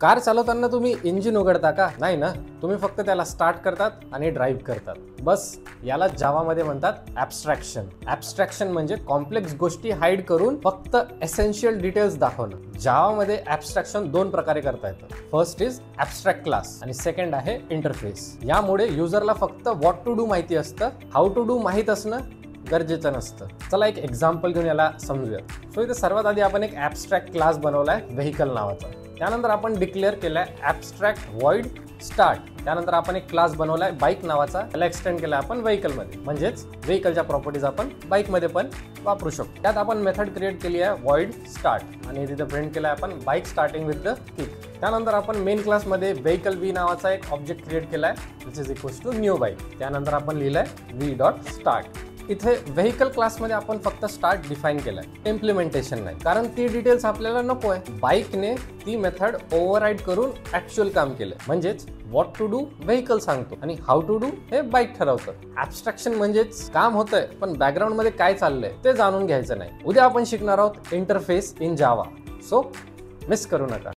Car चालवताना तुम्ही engine उघडता का? नाही ना, तुम्ही फक्त त्याला स्टार्ट करतात आणि ड्राईव्ह करतात. बस याला जावामध्ये म्हणतात ॲब्स्ट्रॅक्शन. ॲब्स्ट्रॅक्शन म्हणजे कॉम्प्लेक्स गोष्टी हाईड करून फक्त एसेन्शियल डिटेल्स दाखवणं. जावामध्ये ॲब्स्ट्रॅक्शन दोन प्रकारे करता येतं. फर्स्ट इज ॲब्स्ट्रॅक्ट क्लास आणि सेकंड आहे इंटरफेस. यामुळे युजरला फक्त व्हॉट टू डू माहिती असतं, हाऊ टू डू माहीत असणं गरजेचं नसतं. चला एक एक्झाम्पल घेऊन याला समजूया. सो इथे सर्वात आधी आपण एक ॲब्स्ट्रॅक्ट क्लास बनवलाय व्हेकल नावाचा. त्यानंतर आपण डिक्लेअर केलाय ॲब्स्ट्रॅक्ट व्हॉइड स्टार्ट. त्यानंतर आपण एक क्लास बनवलाय बाईक नावाचा, त्याला एक्सटेंड केलाय आपण व्हेकलमध्ये. म्हणजेच व्हेकलच्या प्रॉपर्टीज आपण बाईकमध्ये पण वापरू शकतो. त्यात आपण मेथड क्रिएट केली आहे व्हॉइड स्टार्ट आणि तिथे प्रिंट केलाय आपण bike starting with the kick. त्यानंतर आपण मेन क्लासमध्ये व्हेकल व्ही नावाचा एक ऑब्जेक्ट क्रिएट केलाय which is equals to new bike. त्यानंतर आपण लिहिलंय व्ही डॉट स्टार्ट. इथे व्हेकल क्लासमध्ये आपण फक्त स्टार्ट डिफाईन केलाय, इम्प्लिमेंटेशन नाही, कारण ती डिटेल्स आपल्याला नको आहे. बाईकने ती मेथड ओव्हरराईड करून ऍक्च्युअल काम केलं. म्हणजेच व्हॉट टू डू व्हेकल सांगतो आणि हाऊ टू डू हे बाईक ठरवतं. ॲब्स्ट्रॅक्शन म्हणजेच काम होतंय पण बॅकग्राऊंड मध्ये काय चाललंय ते जाणून घ्यायचं नाही. उद्या आपण शिकणार आहोत interface in Java. So miss करू नका.